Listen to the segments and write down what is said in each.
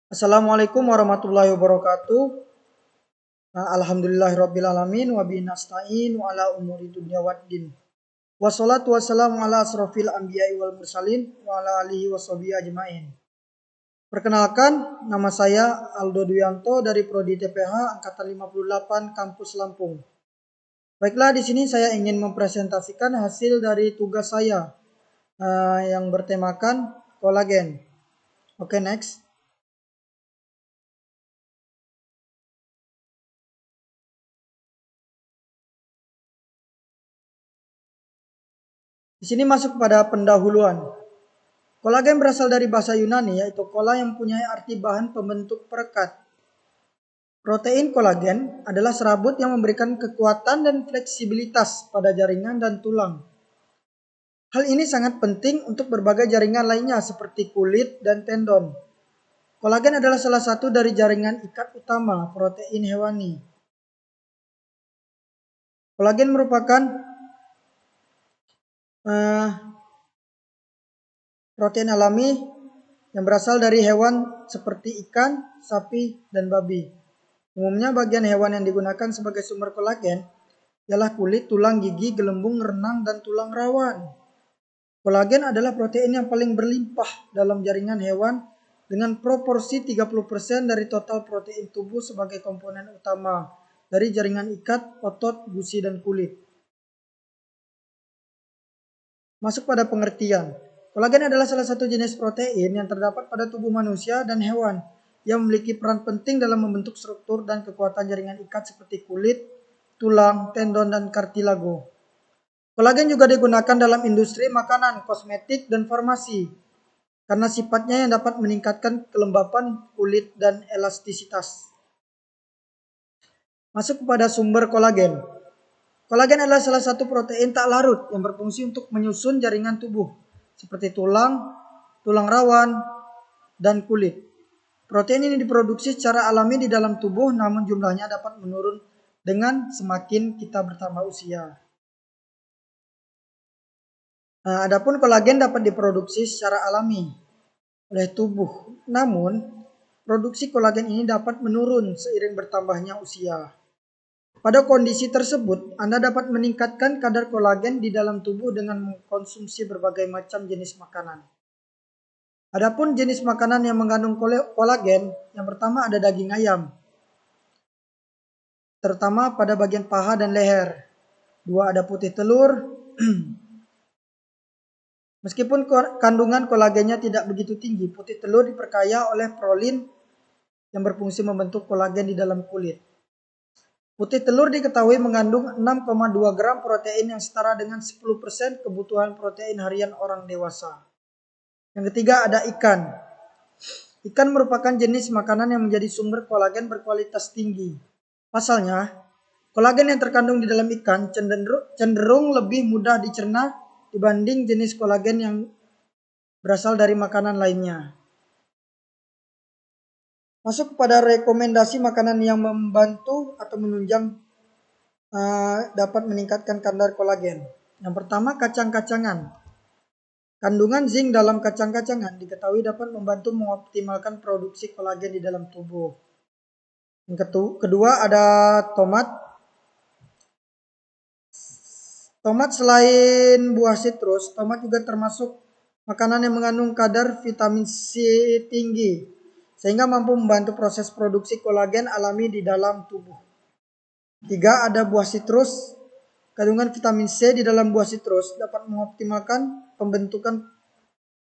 Assalamualaikum warahmatullahi wabarakatuh. Alhamdulillahirrabbilalamin wa bihi nasta'in wa ala umuri dunya waddin. Wassalatu wassalamu ala asrofil anbiya'i wal mursalin wa ala alihi wa sahbihi ajma'in. Perkenalkan, nama saya Aldo Duyanto dari Prodi TPH Angkatan 58 Kampus Lampung. Baiklah, di sini saya ingin mempresentasikan hasil dari tugas saya yang bertemakan kolagen. Oke, next. Di sini masuk pada pendahuluan. Kolagen berasal dari bahasa Yunani, yaitu kola yang mempunyai arti bahan pembentuk perekat. Protein kolagen adalah serabut yang memberikan kekuatan dan fleksibilitas pada jaringan dan tulang. Hal ini sangat penting untuk berbagai jaringan lainnya seperti kulit dan tendon. Kolagen adalah salah satu dari jaringan ikat utama protein hewani. Kolagen merupakan protein alami yang berasal dari hewan seperti ikan, sapi, dan babi. Umumnya bagian hewan yang digunakan sebagai sumber kolagen ialah kulit, tulang, gigi, gelembung, renang, dan tulang rawan. Kolagen adalah protein yang paling berlimpah dalam jaringan hewan dengan proporsi 30% dari total protein tubuh sebagai komponen utama dari jaringan ikat, otot, gusi, dan kulit. Masuk pada pengertian. Kolagen adalah salah satu jenis protein yang terdapat pada tubuh manusia dan hewan yang memiliki peran penting dalam membentuk struktur dan kekuatan jaringan ikat seperti kulit, tulang, tendon, dan kartilago. Kolagen juga digunakan dalam industri makanan, kosmetik, dan farmasi karena sifatnya yang dapat meningkatkan kelembapan kulit dan elastisitas. Masuk kepada sumber kolagen. Kolagen adalah salah satu protein tak larut yang berfungsi untuk menyusun jaringan tubuh seperti tulang, tulang rawan, dan kulit. Protein ini diproduksi secara alami di dalam tubuh, namun jumlahnya dapat menurun dengan semakin kita bertambah usia. Adapun kolagen dapat diproduksi secara alami oleh tubuh, namun produksi kolagen ini dapat menurun seiring bertambahnya usia. Pada kondisi tersebut, Anda dapat meningkatkan kadar kolagen di dalam tubuh dengan mengkonsumsi berbagai macam jenis makanan. Adapun jenis makanan yang mengandung kolagen, yang pertama ada daging ayam, terutama pada bagian paha dan leher. Dua, ada putih telur. Meskipun kandungan kolagennya tidak begitu tinggi, putih telur diperkaya oleh prolin yang berfungsi membentuk kolagen di dalam kulit. Putih telur diketahui mengandung 6,2 gram protein yang setara dengan 10% kebutuhan protein harian orang dewasa. Yang ketiga ada ikan. Ikan merupakan jenis makanan yang menjadi sumber kolagen berkualitas tinggi. Pasalnya, kolagen yang terkandung di dalam ikan cenderung lebih mudah dicerna dibanding jenis kolagen yang berasal dari makanan lainnya. Masuk kepada rekomendasi makanan yang membantu atau menunjang dapat meningkatkan kadar kolagen. Yang pertama, kacang-kacangan. Kandungan zinc dalam kacang-kacangan diketahui dapat membantu mengoptimalkan produksi kolagen di dalam tubuh. Yang kedua ada tomat. Tomat selain buah sitrus, tomat juga termasuk makanan yang mengandung kadar vitamin C tinggi, sehingga mampu membantu proses produksi kolagen alami di dalam tubuh. Tiga, ada buah sitrus. Kandungan vitamin C di dalam buah sitrus dapat mengoptimalkan pembentukan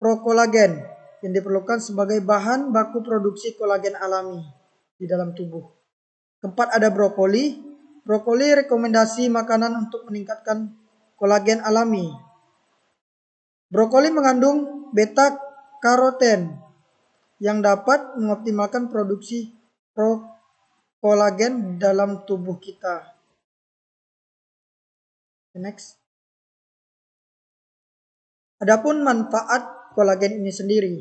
prokolagen yang diperlukan sebagai bahan baku produksi kolagen alami di dalam tubuh. Keempat, ada brokoli. Brokoli rekomendasi makanan untuk meningkatkan kolagen alami. Brokoli mengandung beta karoten yang dapat mengoptimalkan produksi kolagen dalam tubuh kita. Next. Adapun manfaat kolagen ini sendiri.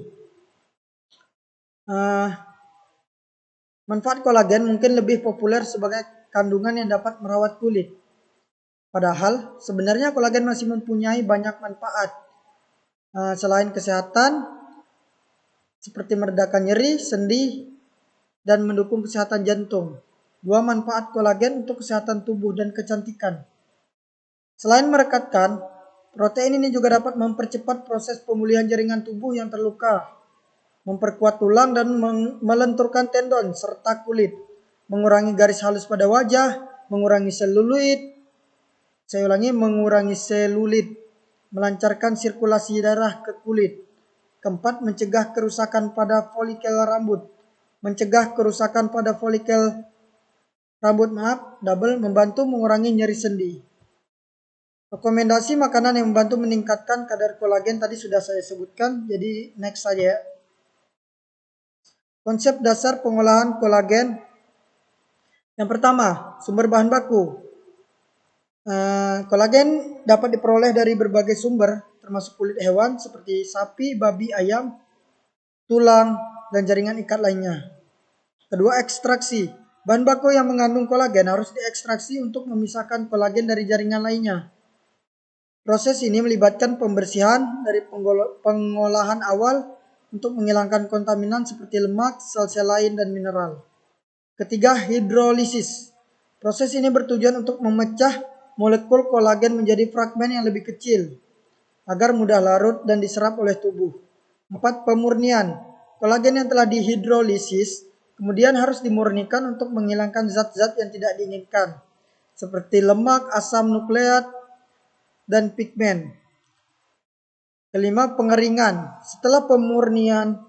Manfaat kolagen mungkin lebih populer sebagai kandungan yang dapat merawat kulit. Padahal sebenarnya kolagen masih mempunyai banyak manfaat. Selain kesehatan, seperti meredakan nyeri, sendi, dan mendukung kesehatan jantung. 2. Manfaat kolagen untuk kesehatan tubuh dan kecantikan. Selain merekatkan, protein ini juga dapat mempercepat proses pemulihan jaringan tubuh yang terluka, memperkuat tulang dan melenturkan tendon serta kulit, mengurangi garis halus pada wajah, mengurangi selulit, melancarkan sirkulasi darah ke kulit. 4. Mencegah kerusakan pada folikel rambut. Membantu mengurangi nyeri sendi. Rekomendasi makanan yang membantu meningkatkan kadar kolagen tadi sudah saya sebutkan, jadi next saja ya. Konsep dasar pengolahan kolagen. Yang pertama, sumber bahan baku. Kolagen dapat diperoleh dari berbagai sumber, termasuk kulit hewan seperti sapi, babi, ayam, tulang, dan jaringan ikat lainnya. Kedua, ekstraksi. Bahan baku yang mengandung kolagen harus diekstraksi untuk memisahkan kolagen dari jaringan lainnya. Proses ini melibatkan pembersihan dari pengolahan awal untuk menghilangkan kontaminan seperti lemak, sel-sel lain, dan mineral. Ketiga, hidrolisis. Proses ini bertujuan untuk memecah molekul kolagen menjadi fragmen yang lebih kecil agar mudah larut dan diserap oleh tubuh. 4. Pemurnian. Kolagen yang telah dihidrolisis kemudian harus dimurnikan untuk menghilangkan zat-zat yang tidak diinginkan seperti lemak, asam nukleat, dan pigmen. Kelima, pengeringan. Setelah pemurnian,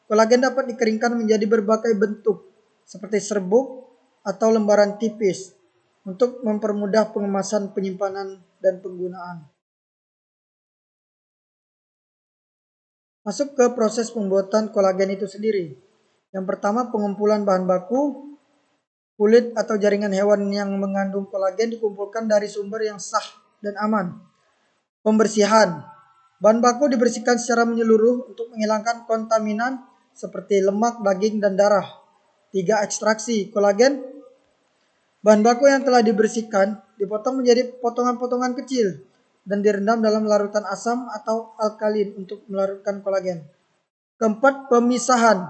kolagen dapat dikeringkan menjadi berbagai bentuk seperti serbuk atau lembaran tipis untuk mempermudah pengemasan, penyimpanan, dan penggunaan. Masuk ke proses pembuatan kolagen itu sendiri. Yang pertama, pengumpulan bahan baku. Kulit atau jaringan hewan yang mengandung kolagen dikumpulkan dari sumber yang sah dan aman. Pembersihan. Bahan baku dibersihkan secara menyeluruh untuk menghilangkan kontaminan seperti lemak, daging, dan darah. 3. Ekstraksi kolagen. Bahan baku yang telah dibersihkan dipotong menjadi potongan-potongan kecil dan direndam dalam larutan asam atau alkalin untuk melarutkan kolagen. Keempat, pemisahan.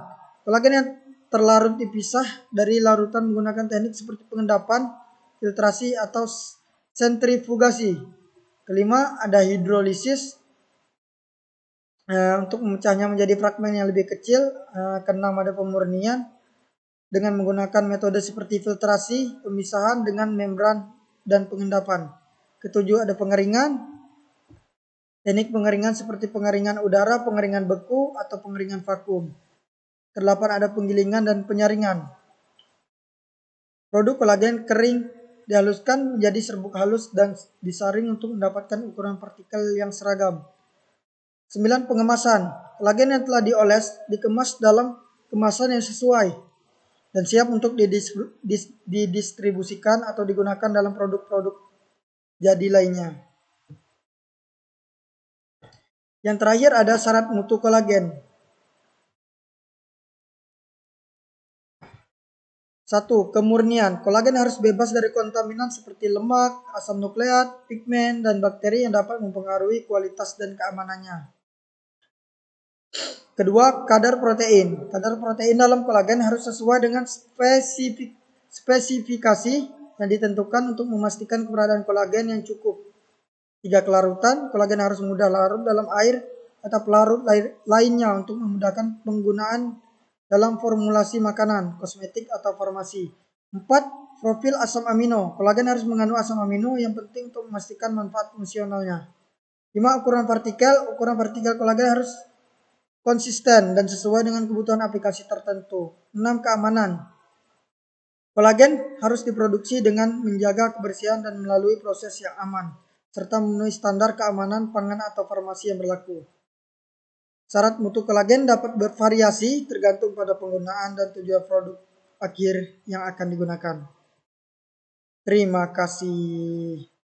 Kolagen yang terlarut dipisah dari larutan menggunakan teknik seperti pengendapan, filtrasi, atau sentrifugasi. Kelima, ada hidrolisis. Untuk memecahnya menjadi fragmen yang lebih kecil. Keenam, ada pemurnian dengan menggunakan metode seperti filtrasi, pemisahan dengan membran, dan pengendapan. Ketujuh, ada pengeringan. Teknik pengeringan seperti pengeringan udara, pengeringan beku, atau pengeringan vakum. Kedelapan, ada penggilingan dan penyaringan. Produk kolagen kering dihaluskan menjadi serbuk halus dan disaring untuk mendapatkan ukuran partikel yang seragam. 9. Pengemasan. Kolagen yang telah dioles dikemas dalam kemasan yang sesuai dan siap untuk didistribusikan atau digunakan dalam produk-produk jadi lainnya. Yang terakhir ada syarat mutu kolagen. 1. Kemurnian. Kolagen harus bebas dari kontaminan seperti lemak, asam nukleat, pigmen, dan bakteri yang dapat mempengaruhi kualitas dan keamanannya. Kedua, kadar protein. Kadar protein dalam kolagen harus sesuai dengan spesifikasi yang ditentukan untuk memastikan keberadaan kolagen yang cukup. 3. Kelarutan. Kolagen harus mudah larut dalam air atau pelarut lainnya untuk memudahkan penggunaan dalam formulasi makanan, kosmetik, atau farmasi. 4. Profil asam amino. Kolagen harus mengandung asam amino yang penting untuk memastikan manfaat fungsionalnya. 5. Ukuran partikel. Ukuran partikel kolagen harus konsisten dan sesuai dengan kebutuhan aplikasi tertentu. 6. Keamanan. Kolagen harus diproduksi dengan menjaga kebersihan dan melalui proses yang aman, serta memenuhi standar keamanan pangan atau farmasi yang berlaku. Syarat mutu kolagen dapat bervariasi tergantung pada penggunaan dan tujuan produk akhir yang akan digunakan. Terima kasih.